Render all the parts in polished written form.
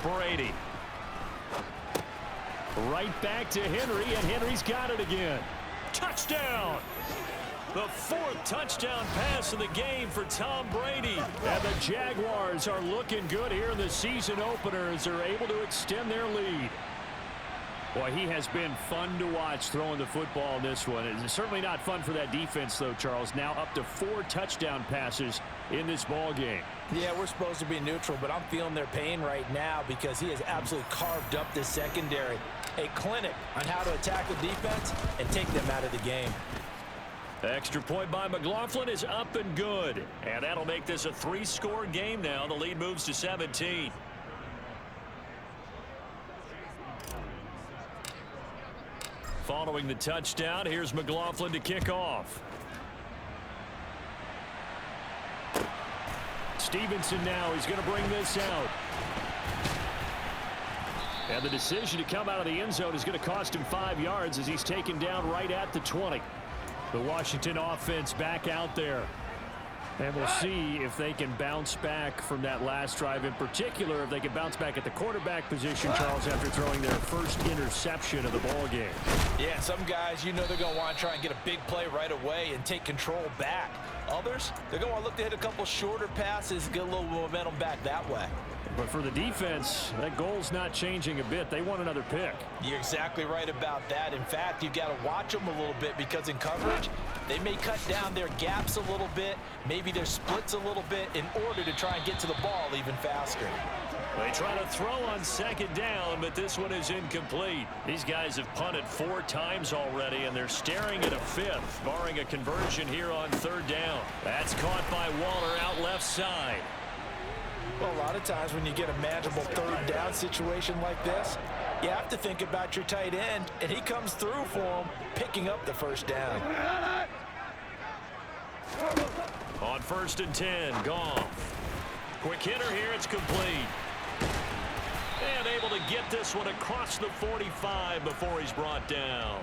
Brady. Right back to Henry, and Henry's got it again. Touchdown! The 4th touchdown pass of the game for Tom Brady. And the Jaguars are looking good here in the season opener as they're able to extend their lead. Boy, he has been fun to watch throwing the football in this one. It's certainly not fun for that defense, though, Charles. Now up to 4 touchdown passes in this ball game. Yeah, we're supposed to be neutral, but I'm feeling their pain right now because he has absolutely carved up this secondary. A clinic on how to attack the defense and take them out of the game. Extra point by McLaughlin is up and good. And that'll make this a 3-score game now. The lead moves to 17. Following the touchdown, here's McLaughlin to kick off. Stevenson now, he's going to bring this out. And the decision to come out of the end zone is going to cost him 5 yards as he's taken down right at the 20. The Washington offense back out there. And we'll see if they can bounce back from that last drive. In particular, if they can bounce back at the quarterback position, Charles, after throwing their first interception of the ball game. Yeah, some guys, you know they're going to want to try and get a big play right away and take control back. Others, they're going to want to look to hit a couple shorter passes, get a little momentum back that way. But for the defense, that goal's not changing a bit. They want another pick. You're exactly right about that. In fact, you've got to watch them a little bit because in coverage, they may cut down their gaps a little bit, maybe their splits a little bit in order to try and get to the ball even faster. They try to throw on second down, but this one is incomplete. These guys have punted 4 times already, and they're staring at a 5th, barring a conversion here on 3rd down. That's caught by Waller out left side. Well, a lot of times when you get a manageable 3rd down situation like this, you have to think about your tight end, and he comes through for him, picking up the 1st down. On 1st and 10, Goff. Quick hitter here, it's complete. And able to get this one across the 45 before he's brought down.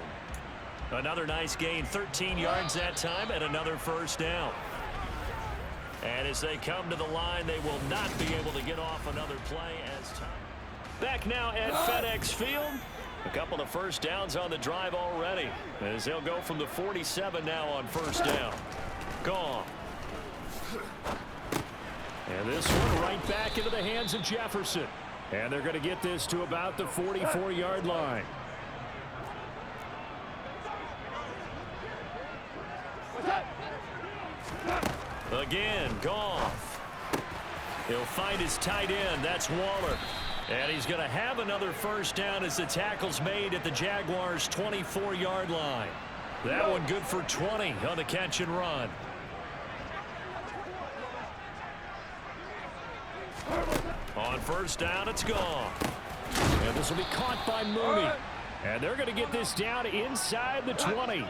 Another nice gain, 13 yards that time, and another 1st down. And as they come to the line, they will not be able to get off another play as time. Back now at FedEx Field. A couple of 1st downs on the drive already, as they'll go from the 47 now on 1st down. Gone. And this one right back into the hands of Jefferson. And they're going to get this to about the 44-yard line. Again, Goff. He'll find his tight end. That's Waller. And he's going to have another 1st down as the tackle's made at the Jaguars' 24-yard line. That one good for 20 on the catch and run. On 1st down, it's gone. And this will be caught by Mooney. And they're going to get this down inside the 20.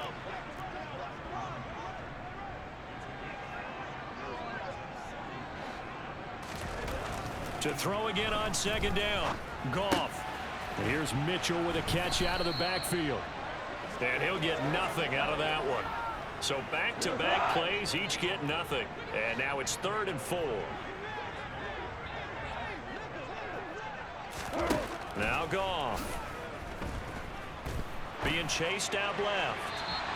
To throw again on 2nd down. Goff. And here's Mitchell with a catch out of the backfield. And he'll get nothing out of that one. So back-to-back plays, each get nothing. And now it's 3rd and 4. Now Goff. Being chased out left.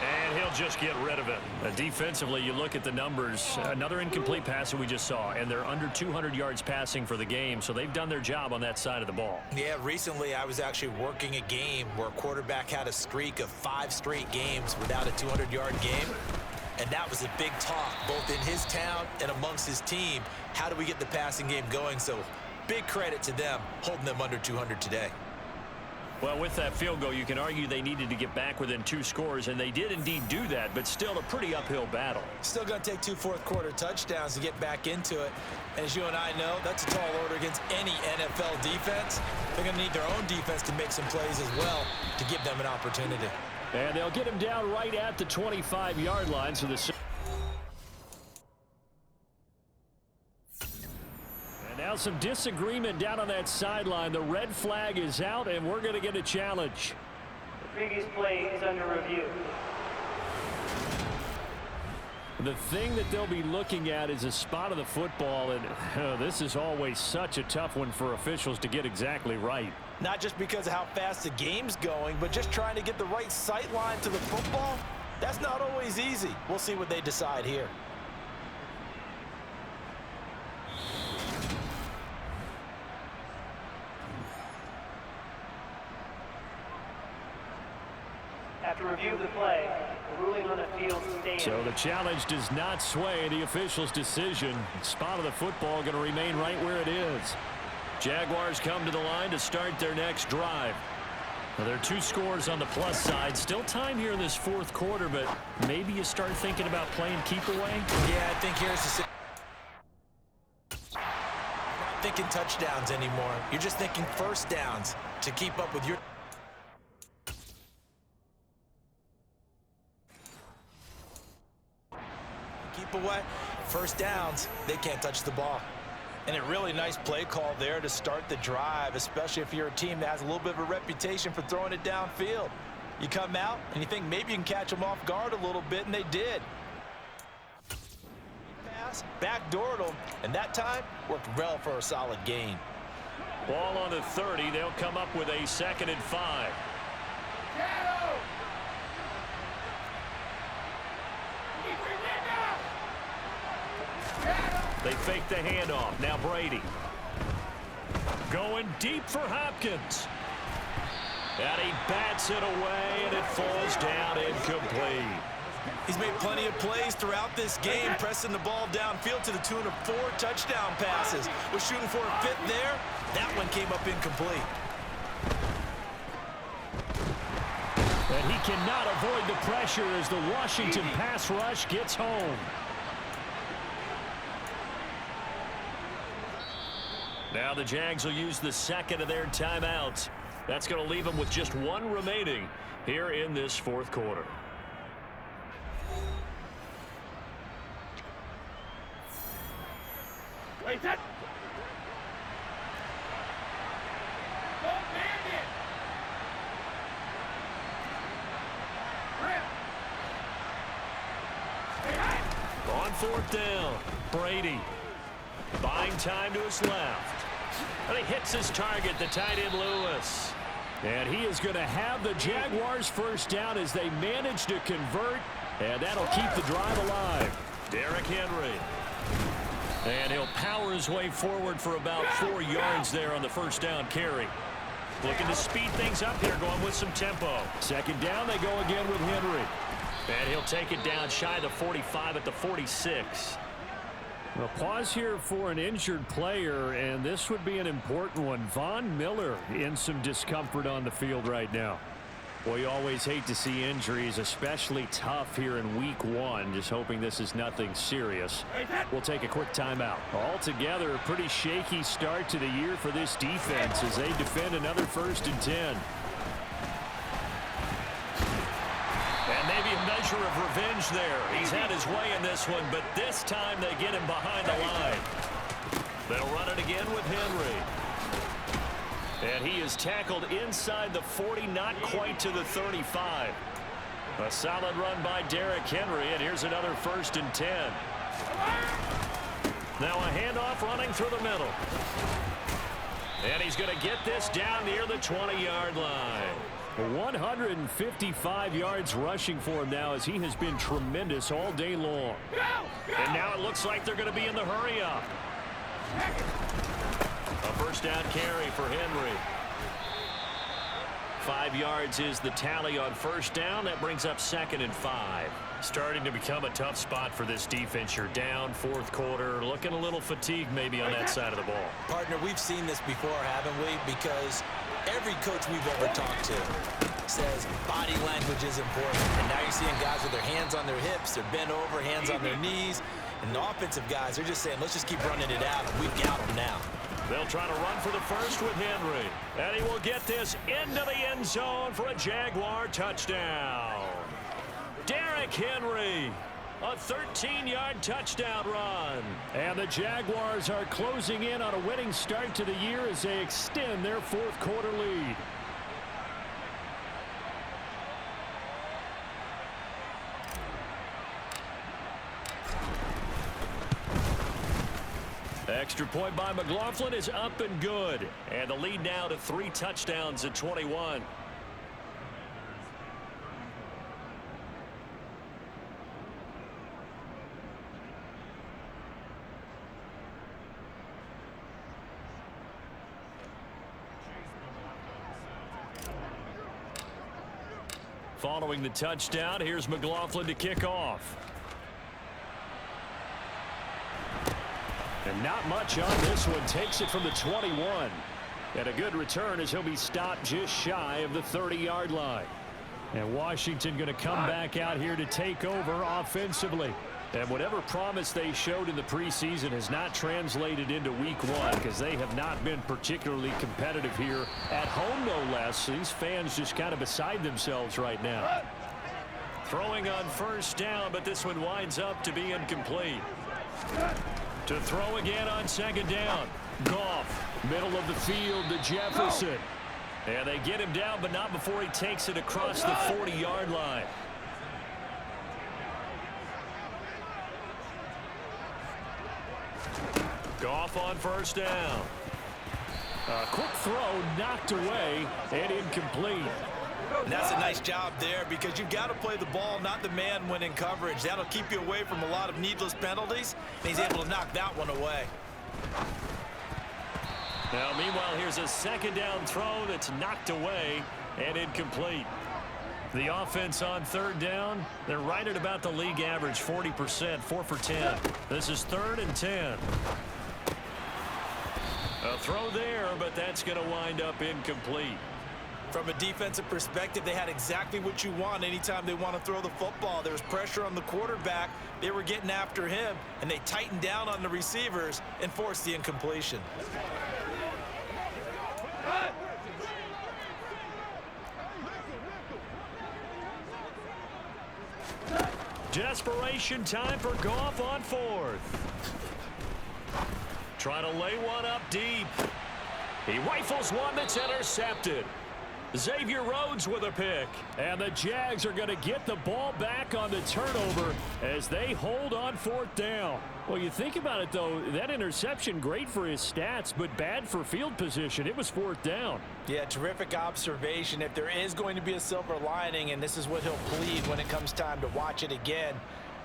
And he'll just get rid of it. Defensively, you look at the numbers. Another incomplete pass that we just saw, and they're under 200 yards passing for the game, so they've done their job on that side of the ball. Yeah, recently I was actually working a game where a quarterback had a streak of 5 straight games without a 200-yard game. And that was a big talk, both in his town and amongst his team. How do we get the passing game going? So big credit to them, holding them under 200 today. Well, with that field goal, you can argue they needed to get back within 2 scores, and they did indeed do that, but still a pretty uphill battle. Still going to take 2 fourth-quarter touchdowns to get back into it. And as you and I know, that's a tall order against any NFL defense. They're going to need their own defense to make some plays as well to give them an opportunity. And they'll get him down right at the 25-yard line, so the... Now some disagreement down on that sideline. The red flag is out, and we're going to get a challenge. The previous play is under review. The thing that they'll be looking at is a spot of the football, and this is always such a tough one for officials to get exactly right. Not just because of how fast the game's going, but just trying to get the right sight line to the football. That's not always easy. We'll see what they decide here. After review of the play, the ruling on the field stands. So the challenge does not sway the official's decision. Spot of the football going to remain right where it is. Jaguars come to the line to start their next drive. Well, there are 2 scores on the plus side. Still time here in this 4th quarter, but maybe you start thinking about playing keep away. Yeah, I think here's the not thinking touchdowns anymore. You're just thinking first downs to keep up with your keep away. First downs, they can't touch the ball. And a really nice play call there to start the drive, especially if you're a team that has a little bit of a reputation for throwing it downfield. You come out and you think maybe you can catch them off guard a little bit, and they did. Pass, backdoored them, and that time worked well for a solid gain. Ball on the 30. They'll come up with a 2nd and 5. They fake the handoff. Now Brady. Going deep for Hopkins. And he bats it away, and it falls down incomplete. He's made plenty of plays throughout this game, pressing the ball downfield to the tune of 4 touchdown passes. Was shooting for a 5th there. That one came up incomplete. And he cannot avoid the pressure as the Washington pass rush gets home. Now the Jags will use the 2nd of their timeouts. That's going to leave them with just 1 remaining here in this 4th quarter. Wait, that. On 4th down, Brady buying time to his left. And he hits his target, the tight end Lewis. And he is going to have the Jaguars first down as they manage to convert. And that'll keep the drive alive. Derrick Henry. And he'll power his way forward for about 4 yards there on the first down carry. Looking to speed things up here, going with some tempo. 2nd down, they go again with Henry. And he'll take it down shy of the 45 at the 46. A pause here for an injured player, and this would be an important one. Von Miller in some discomfort on the field right now. Well, you always hate to see injuries, especially tough here in week 1. Just hoping this is nothing serious. We'll take a quick timeout. Altogether, a pretty shaky start to the year for this defense as they defend another 1st and 10. And maybe a measure of revenge there. He's had his way in this one, but this time they get him behind the line. They'll run it again with Henry. And he is tackled inside the 40, not quite to the 35. A solid run by Derrick Henry, and here's another 1st and 10. Now a handoff running through the middle. And he's going to get this down near the 20-yard line. 155 yards rushing for him now as he has been tremendous all day long. And now it looks like they're going to be in the hurry up. A first down carry for Henry. 5 yards is the tally on first down. That brings up 2nd and 5. Starting to become a tough spot for this defense. You're down 4th quarter. Looking a little fatigued maybe on that side of the ball. Partner, we've seen this before, haven't we? Because every coach we've ever talked to says body language is important. And now you're seeing guys with their hands on their hips, they're bent over, hands on their knees. And the offensive guys are just saying, let's just keep running it out, and we've got them now. They'll try to run for the first with Henry. And he will get this into the end zone for a Jaguar touchdown. Derrick Henry, a 13-yard touchdown run. And the Jaguars are closing in on a winning start to the year as they extend their 4th quarter lead. Extra point by McLaughlin is up and good. And the lead now to 3 touchdowns at 21. Following the touchdown, here's McLaughlin to kick off. And not much on this one. Takes it from the 21. And a good return as he'll be stopped just shy of the 30-yard line. And Washington going to come back out here to take over offensively. And whatever promise they showed in the preseason has not translated into week 1 because they have not been particularly competitive here at home, no less. These fans just kind of beside themselves right now. Throwing on first down, but this one winds up to be incomplete. To throw again on second down. Goff, middle of the field to Jefferson. And they get him down, but not before he takes it across the 40-yard line. Goff on first down. A quick throw knocked away and incomplete. And that's a nice job there because you've got to play the ball, not the man when in coverage. That'll keep you away from a lot of needless penalties, and he's able to knock that one away. Now, meanwhile, here's a second down throw that's knocked away and incomplete. The offense on third down, they're right at about the league average, 40%, 4 for 10. This is 3rd and 10. A throw there, but that's going to wind up incomplete. From a defensive perspective, they had exactly what you want anytime they want to throw the football. There was pressure on the quarterback. They were getting after him, and they tightened down on the receivers and forced the incompletion. Desperation time for Goff on 4th. Trying to lay one up deep. He rifles one that's intercepted. Xavier Rhodes with a pick. And the Jags are going to get the ball back on the turnover as they hold on 4th down. Well, you think about it, though, that interception, great for his stats, but bad for field position. It was 4th down. Yeah, terrific observation. If there is going to be a silver lining, and this is what he'll plead when it comes time to watch it again,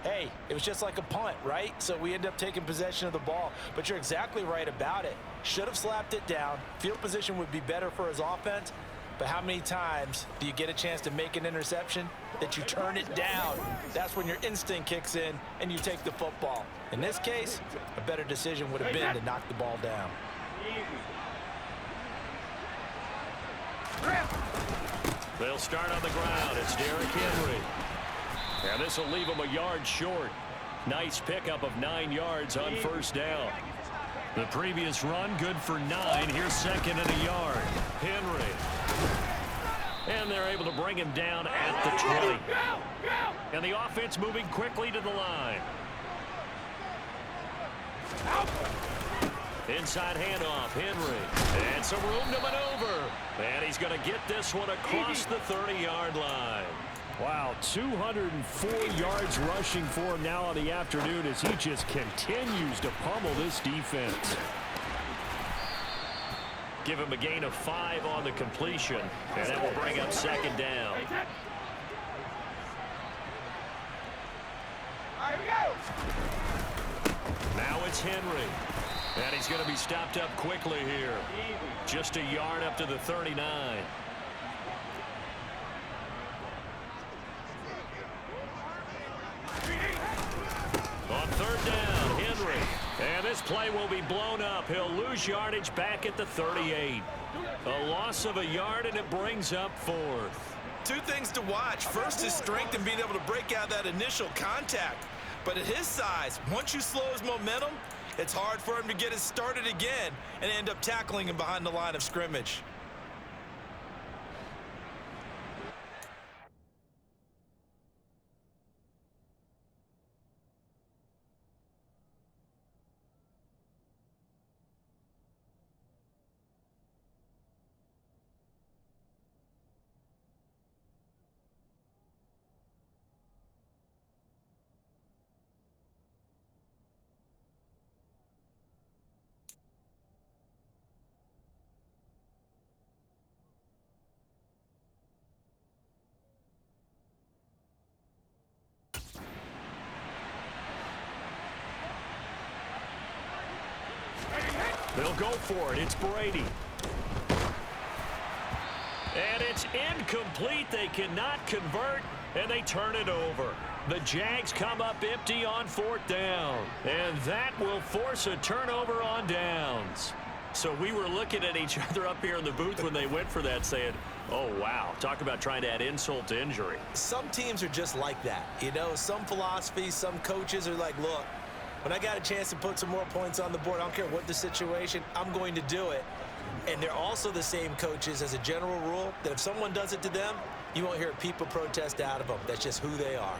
hey, it was just like a punt, right? So we end up taking possession of the ball. But you're exactly right about it. Should have slapped it down. Field position would be better for his offense. But how many times do you get a chance to make an interception that you turn it down? That's when your instinct kicks in and you take the football. In this case, a better decision would have been to knock the ball down. They'll start on the ground. It's Derrick Henry. And this will leave him a yard short. Nice pickup of 9 yards on first down. The previous run, good for 9. Here's 2nd and a yard. Henry. And they're able to bring him down at the 20. And the offense moving quickly to the line. Inside handoff, Henry. And some room to maneuver. And he's going to get this one across the 30-yard line. Wow, 204 yards rushing for him now on the afternoon as he just continues to pummel this defense. Give him a gain of 5 on the completion, and that will bring up 2nd down. Now it's Henry. And he's going to be stopped up quickly here. Just a yard up to the 39. On 3rd down, Henry. And this play will be blown up. He'll lose yardage back at the 38. A loss of a yard, and it brings up 4th. 2 things to watch. First, his strength in being able to break out that initial contact. But at his size, once you slow his momentum, it's hard for him to get it started again and end up tackling him behind the line of scrimmage. They'll go for it. It's Brady. And it's incomplete. They cannot convert, and they turn it over. The Jags come up empty on 4th down, and that will force a turnover on downs. So we were looking at each other up here in the booth when they went for that saying, oh, wow, talk about trying to add insult to injury. Some teams are just like that. You know, some philosophies, some coaches are like, look, when I got a chance to put some more points on the board, I don't care what the situation, I'm going to do it. And they're also the same coaches as a general rule that if someone does it to them, you won't hear people protest out of them. That's just who they are.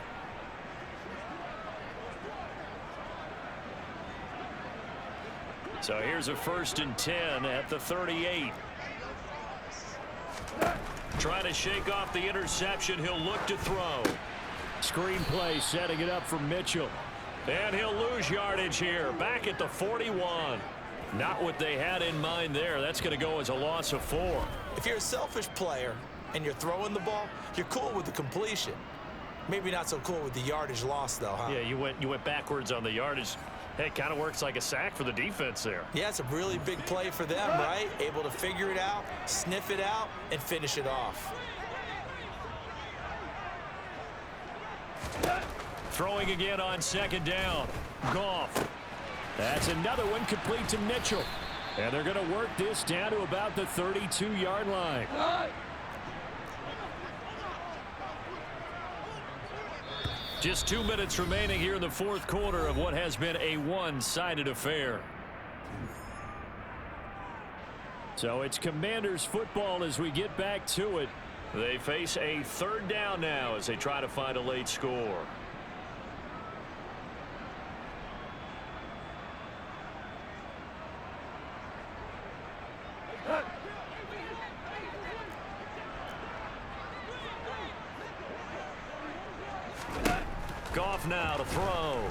So here's a 1st and 10 at the 38. Trying to shake off the interception. He'll look to throw. Screen play setting it up for Mitchell. And he'll lose yardage here. Back at the 41. Not what they had in mind there. That's going to go as a loss of 4. If you're a selfish player and you're throwing the ball, you're cool with the completion. Maybe not so cool with the yardage loss, though, huh? Yeah, you went backwards on the yardage. Hey, it kind of works like a sack for the defense there. Yeah, it's a really big play for them, right? Able to figure it out, sniff it out, and finish it off. Throwing again on 2nd down. Goff. That's another one complete to Mitchell. And they're going to work this down to about the 32-yard line. Just 2 minutes remaining here in the 4th quarter of what has been a one-sided affair. So it's Commanders football as we get back to it. They face a 3rd down now as they try to find a late score. Goff now to throw.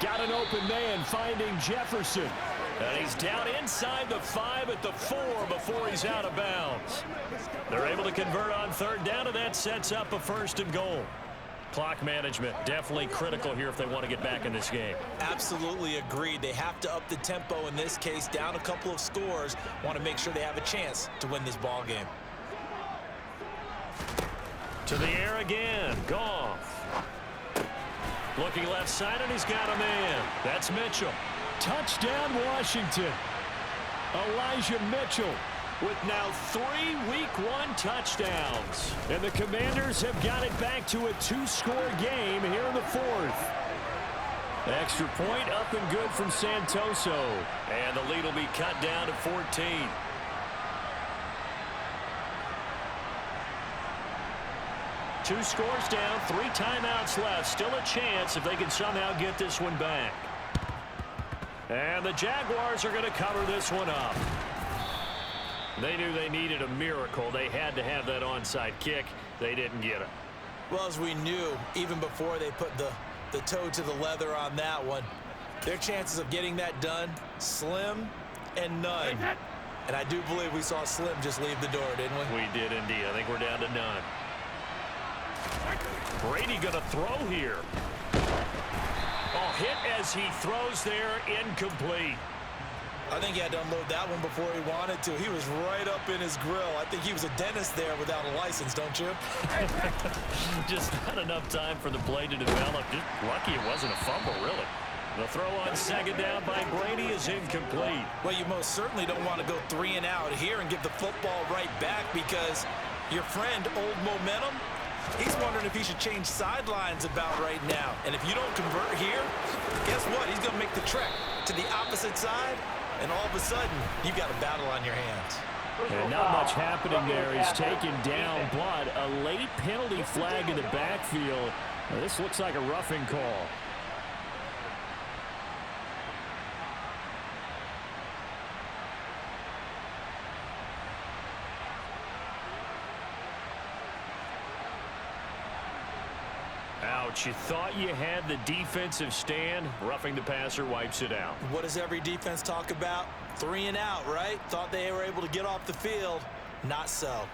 Got an open man finding Jefferson. And he's down inside the 5 at the 4 before he's out of bounds. They're able to convert on 3rd down, and that sets up a 1st and goal. Clock management definitely critical here if they want to get back in this game. Absolutely agreed. They have to up the tempo in this case, down a couple of scores. Want to make sure they have a chance to win this ball game. To the air again. Goff. Looking left side, and he's got a man. That's Mitchell. Touchdown, Washington. Elijah Mitchell with now 3 Week 1 touchdowns. And the Commanders have got it back to a 2-score game here in the 4th. Extra point up and good from Santoso. And the lead will be cut down to 14. Two scores down, 3 timeouts left. Still a chance if they can somehow get this one back. And the Jaguars are going to cover this one up. They knew they needed a miracle. They had to have that onside kick. They didn't get it. Well, as we knew, even before they put the toe to the leather on that one, their chances of getting that done, slim and none. And I do believe we saw Slim just leave the door, didn't we? We did indeed. I think we're down to none. Brady going to throw here. Oh, hit as he throws there, incomplete. I think he had to unload that one before he wanted to. He was right up in his grill. I think he was a dentist there without a license, don't you? Just not enough time for the play to develop. Just lucky it wasn't a fumble, really. The throw on 2nd down by Brady is incomplete. Well, you most certainly don't want to go 3 and out here and give the football right back because your friend, Old Momentum, he's wondering if he should change sidelines about right now. And if you don't convert here, guess what? He's going to make the trek to the opposite side, and all of a sudden, you've got a battle on your hands. And not much happening there. He's taken down, but a late penalty flag in the backfield. Now, this looks like a roughing call. Ouch, you thought you had the defensive stand. Roughing the passer wipes it out. What does every defense talk about? 3 and out, right? Thought they were able to get off the field. Not so.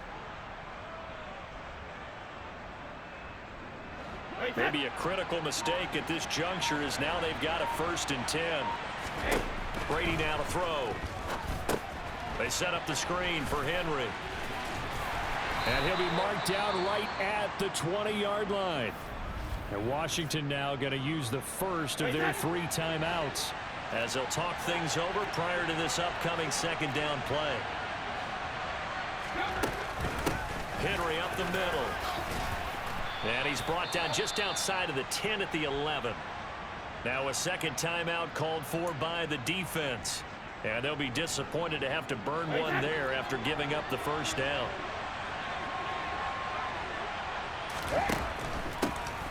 Maybe a critical mistake at this juncture is now they've got a 1st and 10. Brady now to throw. They set up the screen for Henry. And he'll be marked down right at the 20-yard line. And Washington now going to use the first of their 3 timeouts as they'll talk things over prior to this upcoming second down play. Henry up the middle. And he's brought down just outside of the 10 at the 11. Now a second timeout called for by the defense. And they'll be disappointed to have to burn one there after giving up the first down.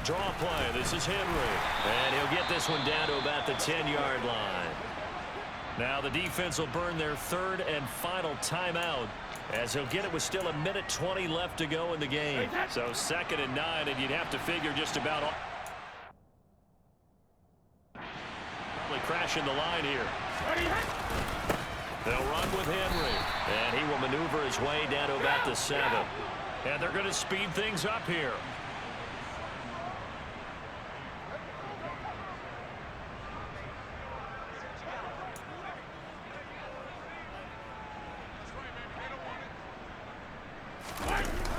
Draw play. This is Henry. And he'll get this one down to about the 10-yard line. Now the defense will burn their third and final timeout as he'll get it with still 1:20 left to go in the game. So 2nd and 9, and you'd have to figure just about all. Probably crashing the line here. They'll run with Henry, and he will maneuver his way down to about the 7. And they're going to speed things up here.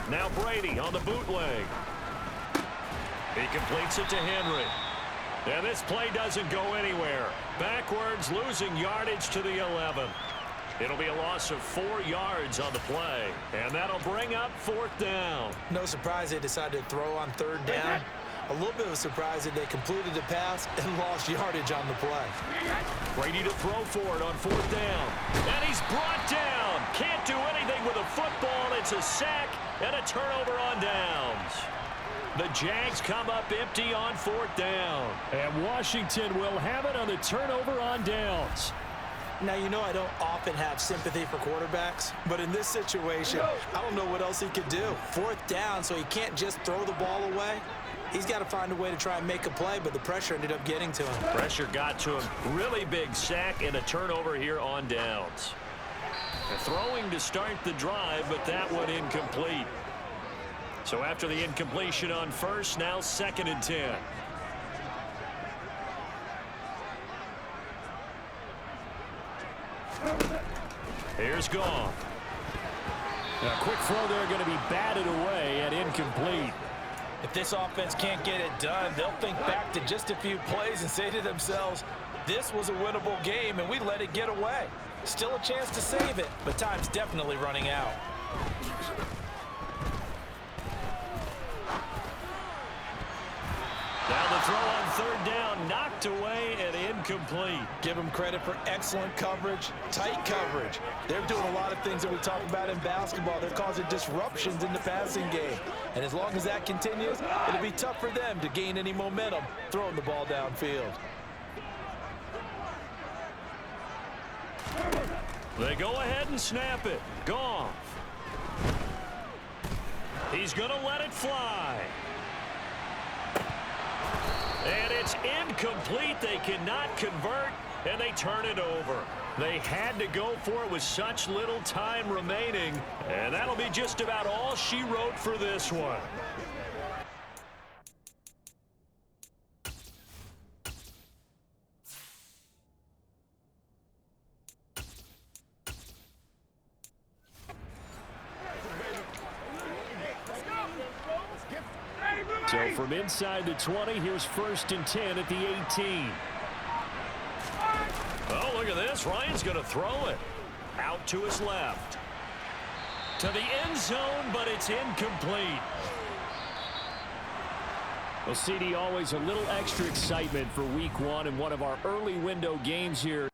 Now Brady on the bootleg. He completes it to Henry. And this play doesn't go anywhere. Backwards, losing yardage to the 11. It'll be a loss of 4 yards on the play. And that'll bring up 4th down. No surprise they decided to throw on 3rd down. A little bit of a surprise that they completed the pass and lost yardage on the play. Brady to throw for it on 4th down. And he's brought down. Can't do anything with a football. It's a sack and a turnover on downs. The Jags come up empty on 4th down. And Washington will have it on the turnover on downs. Now, you know I don't often have sympathy for quarterbacks, but in this situation, I don't know what else he could do. 4th down, so he can't just throw the ball away. He's got to find a way to try and make a play, but the pressure ended up getting to him. Pressure got to him. Really big sack and a turnover here on downs. Throwing to start the drive, but that one incomplete. So after the incompletion on 1st, now 2nd and 10. Here's Goff. A quick throw there going to be batted away and incomplete. If this offense can't get it done, they'll think back to just a few plays and say to themselves, this was a winnable game and we let it get away. Still a chance to save it, but time's definitely running out. Now the throw on 3rd down, knocked away and incomplete. Give them credit for excellent coverage, tight coverage. They're doing a lot of things that we talk about in basketball. They're causing disruptions in the passing game. And as long as that continues, it'll be tough for them to gain any momentum throwing the ball downfield. They go ahead and snap it. Goff. He's going to let it fly. And it's incomplete. They cannot convert, and they turn it over. They had to go for it with such little time remaining, and that'll be just about all she wrote for this one. So from inside the 20, here's 1st and 10 at the 18. Oh, look at this. Ryan's going to throw it. Out to his left. To the end zone, but it's incomplete. Well, CD, always a little extra excitement for week 1 in one of our early window games here.